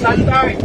Standard.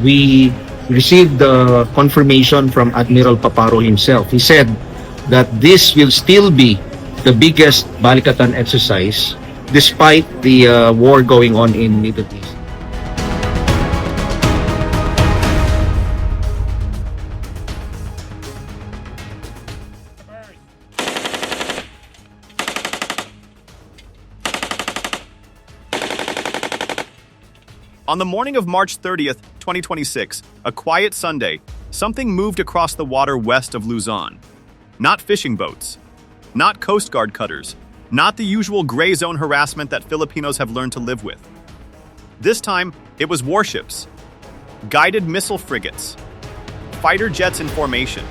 We received the confirmation from Admiral Paparo himself. He said that this will still be the biggest Balikatan exercise despite the war going on in Middle East. On the morning of March 30th, 2026, a quiet Sunday, something moved across the water west of Luzon. Not fishing boats, not Coast Guard cutters, not the usual gray zone harassment that Filipinos have learned to live with. This time, it was warships, guided missile frigates, fighter jets in formation,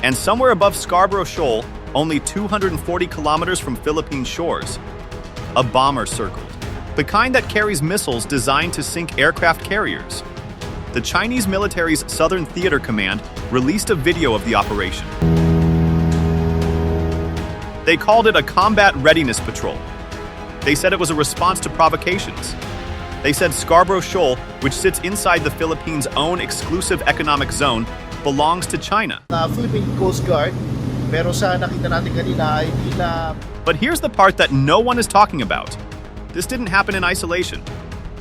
and somewhere above Scarborough Shoal, only 240 kilometers from Philippine shores, a bomber circled. The kind that carries missiles designed to sink aircraft carriers. The Chinese military's Southern Theater Command released a video of the operation. They called it a combat readiness patrol. They said it was a response to provocations. They said Scarborough Shoal, which sits inside the Philippines' own exclusive economic zone, belongs to China. Philippine Coast Guard, pero sa nakita natin kanina ay hindi na... But here's the part that no one is talking about. This didn't happen in isolation.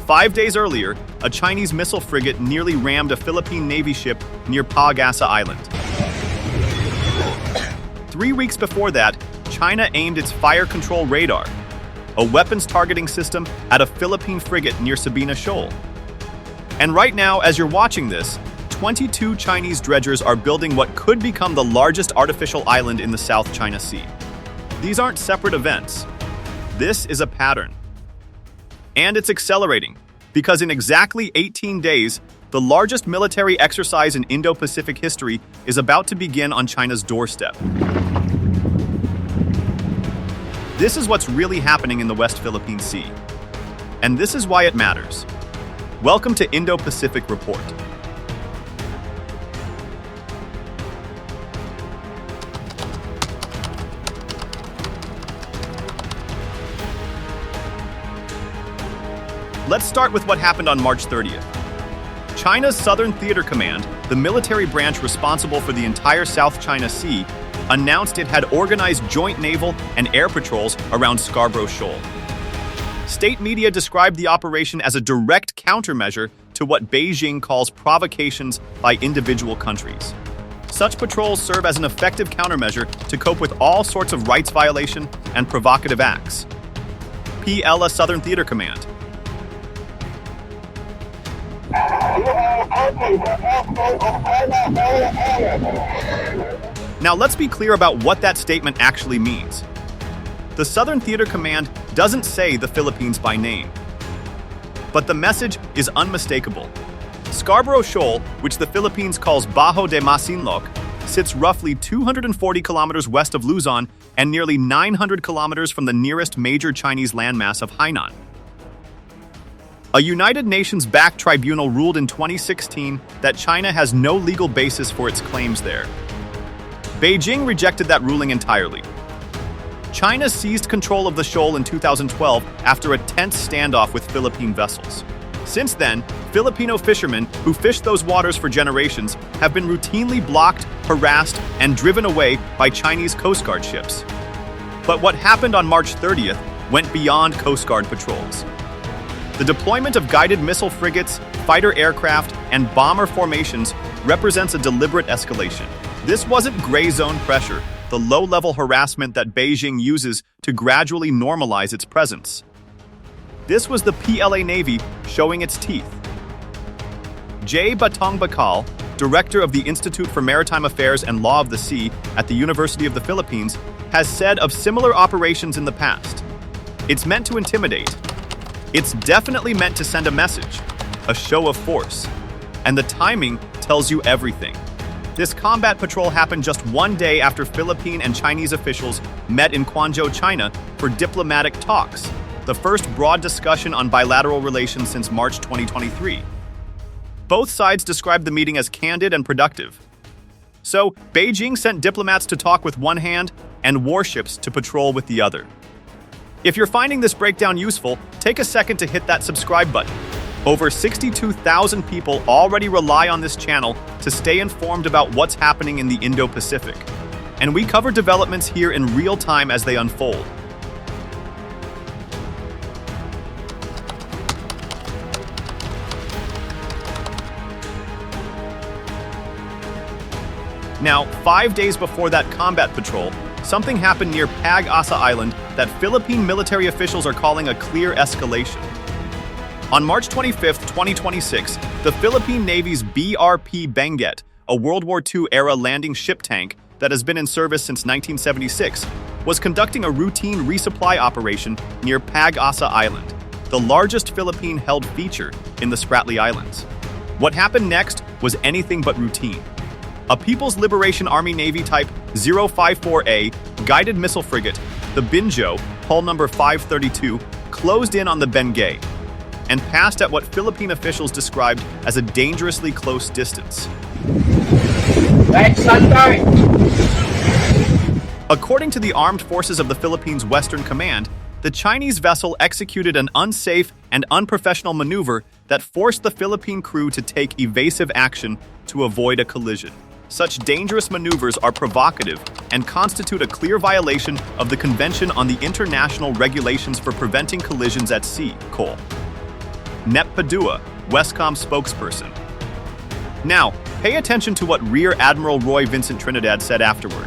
5 days earlier, a Chinese missile frigate nearly rammed a Philippine Navy ship near Pag-asa Island. 3 weeks before that, China aimed its fire control radar, a weapons targeting system, at a Philippine frigate near Sabina Shoal. And right now, as you're watching this, 22 Chinese dredgers are building what could become the largest artificial island in the South China Sea. These aren't separate events. This is a pattern. And it's accelerating, because in exactly 18 days, the largest military exercise in Indo-Pacific history is about to begin on China's doorstep. This is what's really happening in the West Philippine Sea. And this is why it matters. Welcome to Indo-Pacific Report. Let's start with what happened on March 30th. China's Southern Theater Command, the military branch responsible for the entire South China Sea, announced it had organized joint naval and air patrols around Scarborough Shoal. State media described the operation as a direct countermeasure to what Beijing calls provocations by individual countries. Such patrols serve as an effective countermeasure to cope with all sorts of rights violation and provocative acts. PLA Southern Theater Command. Now let's be clear about what that statement actually means. The Southern Theater Command doesn't say the Philippines by name. But the message is unmistakable. Scarborough Shoal, which the Philippines calls Bajo de Masinloc, sits roughly 240 kilometers west of Luzon and nearly 900 kilometers from the nearest major Chinese landmass of Hainan. A United Nations-backed tribunal ruled in 2016 that China has no legal basis for its claims there. Beijing rejected that ruling entirely. China seized control of the shoal in 2012 after a tense standoff with Philippine vessels. Since then, Filipino fishermen who fished those waters for generations have been routinely blocked, harassed, and driven away by Chinese Coast Guard ships. But what happened on March 30th went beyond Coast Guard patrols. The deployment of guided missile frigates, fighter aircraft, and bomber formations represents a deliberate escalation. This wasn't gray zone pressure, the low-level harassment that Beijing uses to gradually normalize its presence. This was the PLA Navy showing its teeth. J. Batong Bakal, director of the Institute for Maritime Affairs and Law of the Sea at the University of the Philippines, has said of similar operations in the past, "It's meant to intimidate. It's definitely meant to send a message, a show of force. And the timing tells you everything." This combat patrol happened just one day after Philippine and Chinese officials met in Guangzhou, China, for diplomatic talks, the first broad discussion on bilateral relations since March 2023. Both sides described the meeting as candid and productive. So, Beijing sent diplomats to talk with one hand and warships to patrol with the other. If you're finding this breakdown useful, take a second to hit that subscribe button. Over 62,000 people already rely on this channel to stay informed about what's happening in the Indo-Pacific. And we cover developments here in real time as they unfold. Now, 5 days before that combat patrol, something happened near Pag-asa Island that Philippine military officials are calling a clear escalation. On March 25, 2026, the Philippine Navy's BRP Benguet, a World War II-era landing ship tank that has been in service since 1976, was conducting a routine resupply operation near Pag-asa Island, the largest Philippine-held feature in the Spratly Islands. What happened next was anything but routine. A People's Liberation Army Navy Type 054A guided missile frigate, the Benguet, hull number 532, closed in on the Benguet and passed at what Philippine officials described as a dangerously close distance. According to the Armed Forces of the Philippines Western Command, the Chinese vessel executed an unsafe and unprofessional maneuver that forced the Philippine crew to take evasive action to avoid a collision. Such dangerous maneuvers are provocative and constitute a clear violation of the Convention on the International Regulations for Preventing Collisions at Sea, (COL). Nep Padua, Westcom spokesperson. Now, pay attention to what Rear Admiral Roy Vincent Trinidad said afterward.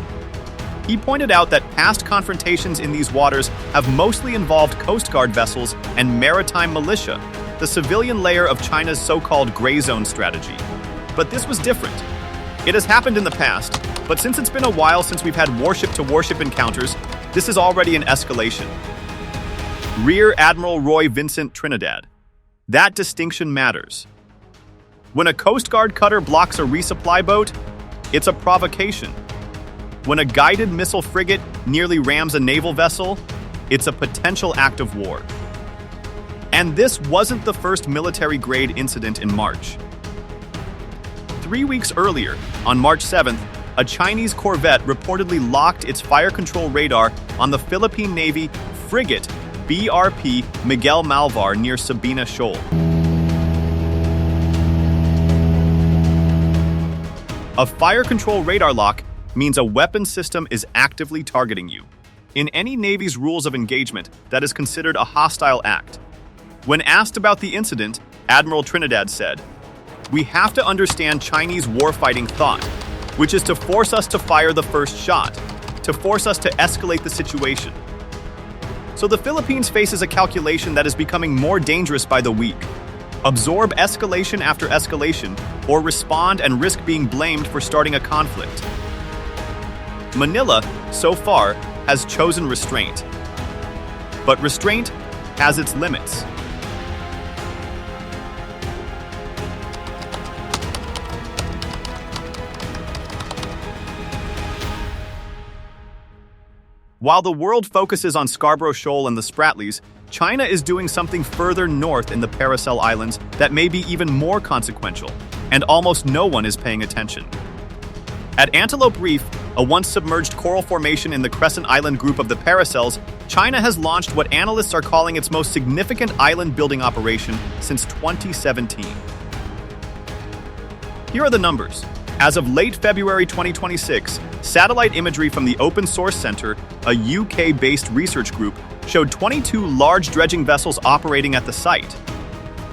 He pointed out that past confrontations in these waters have mostly involved Coast Guard vessels and maritime militia, the civilian layer of China's so-called gray zone strategy. But this was different. It has happened in the past, but since it's been a while since we've had warship-to-warship encounters, this is already an escalation. Rear Admiral Roy Vincent Trinidad. That distinction matters. When a Coast Guard cutter blocks a resupply boat, it's a provocation. When a guided missile frigate nearly rams a naval vessel, it's a potential act of war. And this wasn't the first military-grade incident in March. 3 weeks earlier, on March 7th, a Chinese corvette reportedly locked its fire control radar on the Philippine Navy frigate BRP Miguel Malvar near Sabina Shoal. A fire control radar lock means a weapon system is actively targeting you. In any Navy's rules of engagement, that is considered a hostile act. When asked about the incident, Admiral Trinidad said, "We have to understand Chinese warfighting thought, which is to force us to fire the first shot, to force us to escalate the situation." So the Philippines faces a calculation that is becoming more dangerous by the week. Absorb escalation after escalation, or respond and risk being blamed for starting a conflict. Manila, so far, has chosen restraint. But restraint has its limits. While the world focuses on Scarborough Shoal and the Spratlys, China is doing something further north in the Paracel Islands that may be even more consequential, and almost no one is paying attention. At Antelope Reef, a once-submerged coral formation in the Crescent Island group of the Paracels, China has launched what analysts are calling its most significant island-building operation since 2017. Here are the numbers. As of late February 2026, satellite imagery from the Open Source Center, a UK-based research group, showed 22 large dredging vessels operating at the site.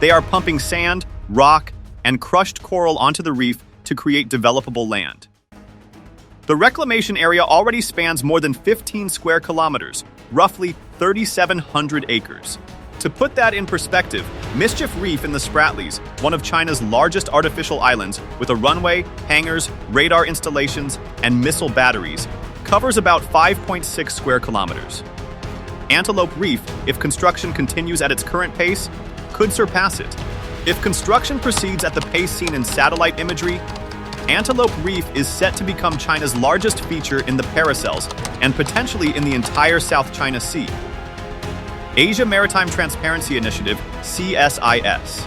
They are pumping sand, rock, and crushed coral onto the reef to create developable land. The reclamation area already spans more than 15 square kilometers, roughly 3,700 acres. To put that in perspective, Mischief Reef in the Spratlys, one of China's largest artificial islands with a runway, hangars, radar installations, and missile batteries, covers about 5.6 square kilometers. Antelope Reef, if construction continues at its current pace, could surpass it. If construction proceeds at the pace seen in satellite imagery, Antelope Reef is set to become China's largest feature in the Paracels and potentially in the entire South China Sea. Asia Maritime Transparency Initiative, CSIS.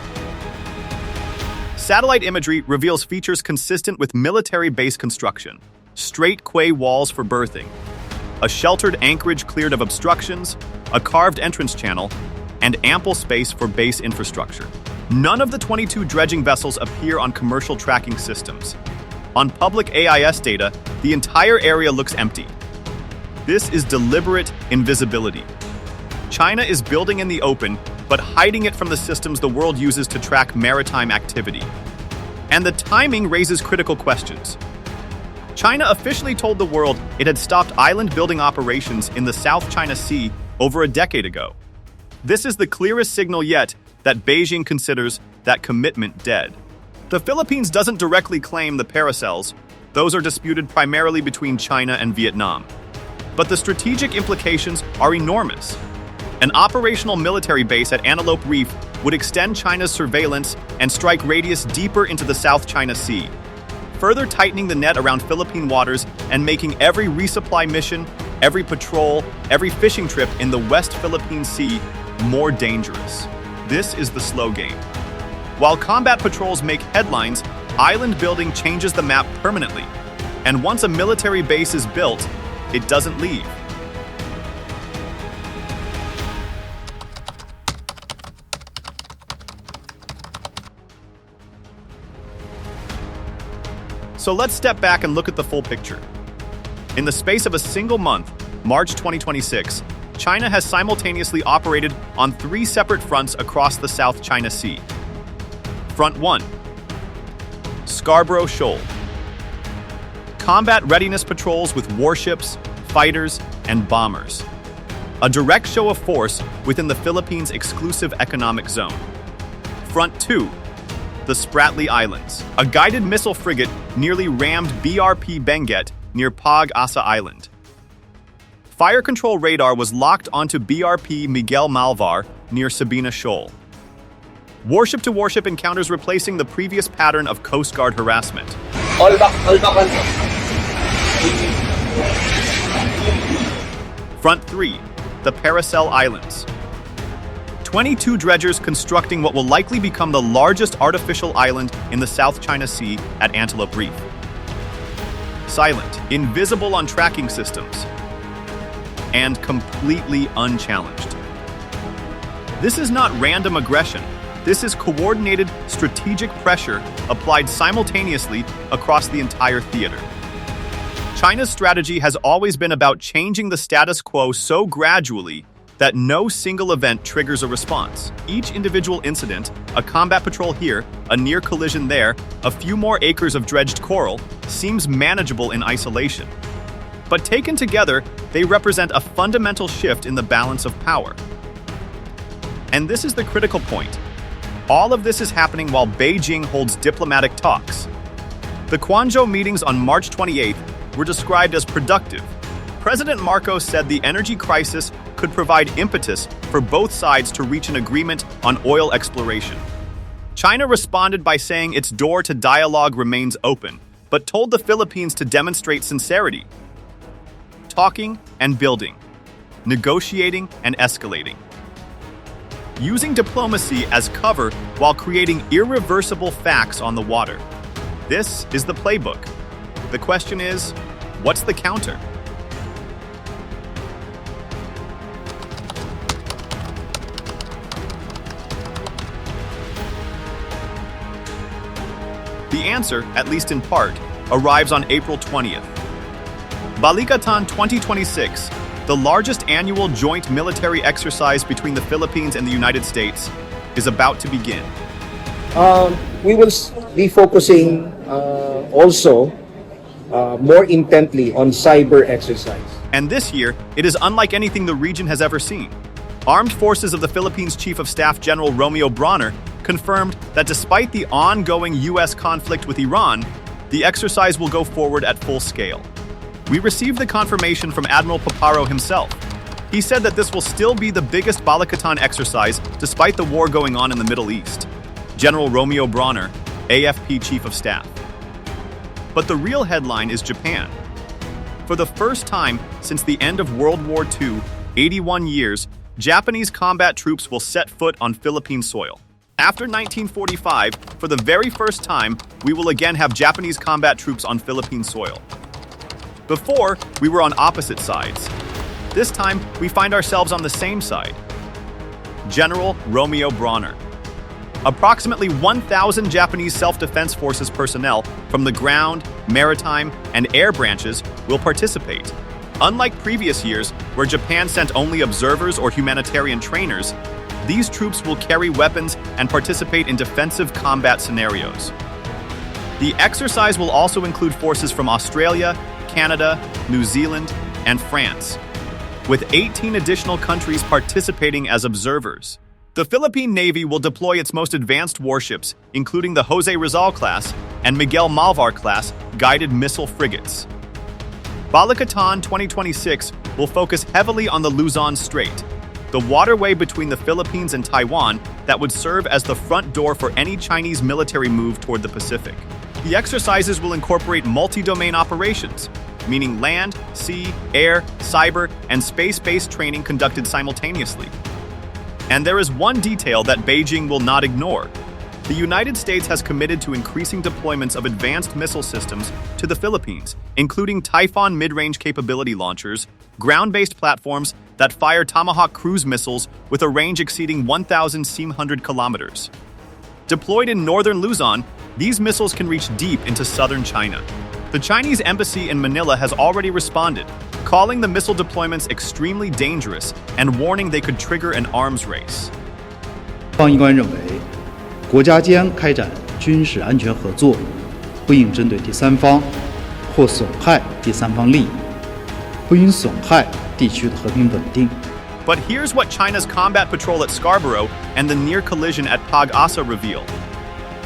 satellite imagery reveals features consistent with military base construction: straight quay walls for berthing, a sheltered anchorage cleared of obstructions, a carved entrance channel, and ample space for base infrastructure. None of the 22 dredging vessels appear on commercial tracking systems. On public AIS data, the entire area looks empty. This is deliberate invisibility. China is building in the open, but hiding it from the systems the world uses to track maritime activity. And the timing raises critical questions. China officially told the world it had stopped island building operations in the South China Sea over a decade ago. This is the clearest signal yet that Beijing considers that commitment dead. The Philippines doesn't directly claim the paracels. Those are disputed primarily between China and Vietnam. But the strategic implications are enormous. An operational military base at Antelope Reef would extend China's surveillance and strike radius deeper into the South China Sea, further tightening the net around Philippine waters and making every resupply mission, every patrol, every fishing trip in the West Philippine Sea more dangerous. This is the slow game. While combat patrols make headlines, island building changes the map permanently. And once a military base is built, it doesn't leave. So let's step back and look at the full picture. In the space of a single month, March 2026, China has simultaneously operated on 3 separate fronts across the South China Sea. Front 1. Scarborough Shoal. Combat readiness patrols with warships, fighters, and bombers. A direct show of force within the Philippines' exclusive economic zone. Front 2. The Spratly Islands. A guided missile frigate nearly rammed BRP Benguet near Pag-asa Island. Fire control radar was locked onto BRP Miguel Malvar near Sabina Shoal. Warship-to-warship encounters replacing the previous pattern of Coast Guard harassment. All back. Front 3. The Paracel Islands. 22 dredgers constructing what will likely become the largest artificial island in the South China Sea at Antelope Reef. Silent, invisible on tracking systems, and completely unchallenged. This is not random aggression. This is coordinated strategic pressure applied simultaneously across the entire theater. China's strategy has always been about changing the status quo so gradually that no single event triggers a response. Each individual incident, a combat patrol here, a near collision there, a few more acres of dredged coral, seems manageable in isolation. But taken together, they represent a fundamental shift in the balance of power. And this is the critical point. All of this is happening while Beijing holds diplomatic talks. The Guangzhou meetings on March 28th were described as productive. President Marcos said the energy crisis could provide impetus for both sides to reach an agreement on oil exploration. China responded by saying its door to dialogue remains open, but told the Philippines to demonstrate sincerity. Talking and building, negotiating and escalating. Using diplomacy as cover while creating irreversible facts on the water. This is the playbook. The question is, what's the counter? The answer, at least in part, arrives on April 20th. Balikatan 2026, the largest annual joint military exercise between the Philippines and the United States, is about to begin. We will be focusing also more intently on cyber exercise. And this year, it is unlike anything the region has ever seen. Armed Forces of the Philippines Chief of Staff General Romeo Brawner confirmed that despite the ongoing U.S. conflict with Iran, the exercise will go forward at full scale. We received the confirmation from Admiral Paparo himself. He said that this will still be the biggest Balikatan exercise despite the war going on in the Middle East. General Romeo Brawner, AFP Chief of Staff. But the real headline is Japan. For the first time since the end of World War II, 81 years, Japanese combat troops will set foot on Philippine soil. After 1945, for the very first time, we will again have Japanese combat troops on Philippine soil. Before, we were on opposite sides. This time, we find ourselves on the same side. General Romeo Bronner. Approximately 1,000 Japanese Self-Defense Forces personnel from the ground, maritime, and air branches will participate. Unlike previous years, where Japan sent only observers or humanitarian trainers, these troops will carry weapons and participate in defensive combat scenarios. The exercise will also include forces from Australia, Canada, New Zealand, and France, with 18 additional countries participating as observers. The Philippine Navy will deploy its most advanced warships, including the Jose Rizal class and Miguel Malvar class guided missile frigates. Balikatan 2026 will focus heavily on the Luzon Strait, the waterway between the Philippines and Taiwan that would serve as the front door for any Chinese military move toward the Pacific. The exercises will incorporate multi-domain operations, meaning land, sea, air, cyber, and space-based training conducted simultaneously. And there is one detail that Beijing will not ignore. The United States has committed to increasing deployments of advanced missile systems to the Philippines, including Typhoon mid-range capability launchers, ground-based platforms that fire Tomahawk cruise missiles with a range exceeding 1,700 kilometers. Deployed in northern Luzon, these missiles can reach deep into southern China. The Chinese embassy in Manila has already responded, calling the missile deployments extremely dangerous and warning they could trigger an arms race. 方一官认为，国家间开展军事安全合作，不应针对第三方或损害第三方利益，不应损害地区的和平稳定。 But here's what China's combat patrol at Scarborough and the near collision at Pag-asa reveal.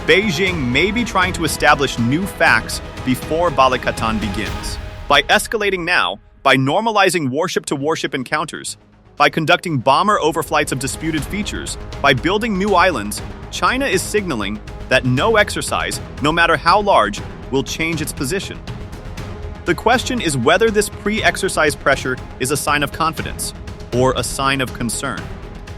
Beijing may be trying to establish new facts before Balikatan begins. By escalating now, by normalizing warship-to-warship encounters, by conducting bomber overflights of disputed features, by building new islands, China is signaling that no exercise, no matter how large, will change its position. The question is whether this pre-exercise pressure is a sign of confidence or a sign of concern.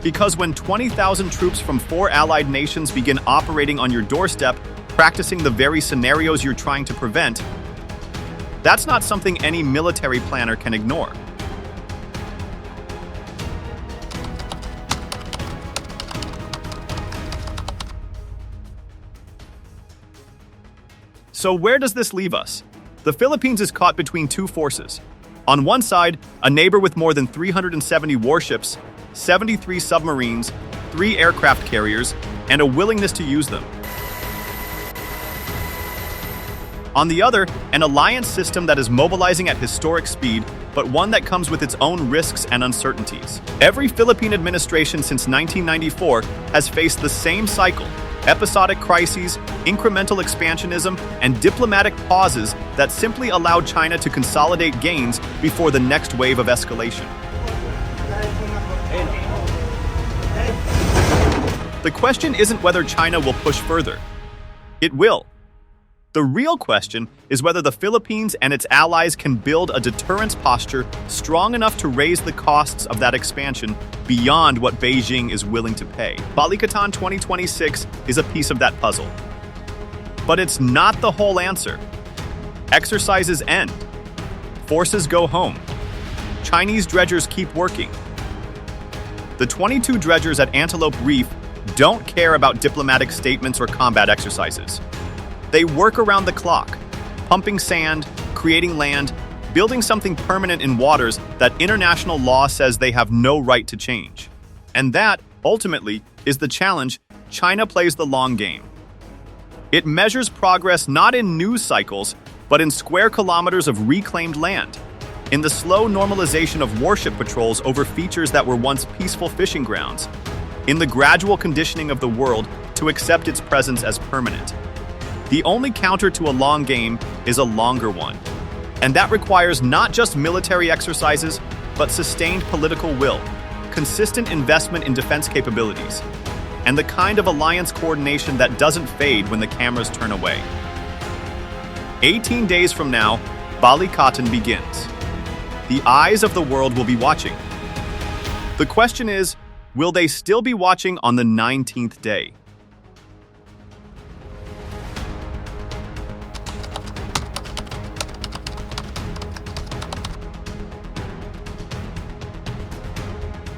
Because when 20,000 troops from 4 allied nations begin operating on your doorstep, practicing the very scenarios you're trying to prevent, that's not something any military planner can ignore. So where does this leave us? The Philippines is caught between two forces. On one side, a neighbor with more than 370 warships, 73 submarines, 3 aircraft carriers, and a willingness to use them. On the other, an alliance system that is mobilizing at historic speed, but one that comes with its own risks and uncertainties. Every Philippine administration since 1994 has faced the same cycle: episodic crises, incremental expansionism, and diplomatic pauses that simply allowed China to consolidate gains before the next wave of escalation. The question isn't whether China will push further. It will. The real question is whether the Philippines and its allies can build a deterrence posture strong enough to raise the costs of that expansion beyond what Beijing is willing to pay. Balikatan 2026 is a piece of that puzzle. But it's not the whole answer. Exercises end. Forces go home. Chinese dredgers keep working. The 22 dredgers at Antelope Reef don't care about diplomatic statements or combat exercises. They work around the clock, pumping sand, creating land, building something permanent in waters that international law says they have no right to change. And that, ultimately, is the challenge. China plays the long game. It measures progress not in news cycles, but in square kilometers of reclaimed land, in the slow normalization of warship patrols over features that were once peaceful fishing grounds, in the gradual conditioning of the world to accept its presence as permanent. The only counter to a long game is a longer one. And that requires not just military exercises, but sustained political will, consistent investment in defense capabilities, and the kind of alliance coordination that doesn't fade when the cameras turn away. 18 days from now, Balikatan begins. The eyes of the world will be watching. The question is, will they still be watching on the 19th day?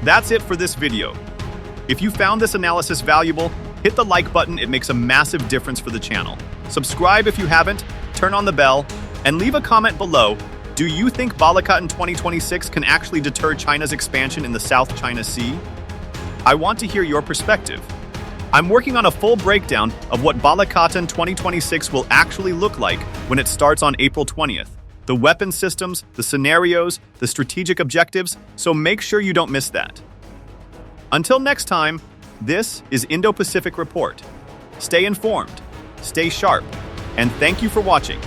That's it for this video. If you found this analysis valuable, hit the like button. It makes a massive difference for the channel. Subscribe if you haven't, turn on the bell, and leave a comment below. Do you think Balikatan 2026 can actually deter China's expansion in the South China Sea? I want to hear your perspective. I'm working on a full breakdown of what Balikatan 2026 will actually look like when it starts on April 20th. The weapon systems, the scenarios, the strategic objectives, so make sure you don't miss that. Until next time, this is Indo-Pacific Report. Stay informed, stay sharp, and thank you for watching.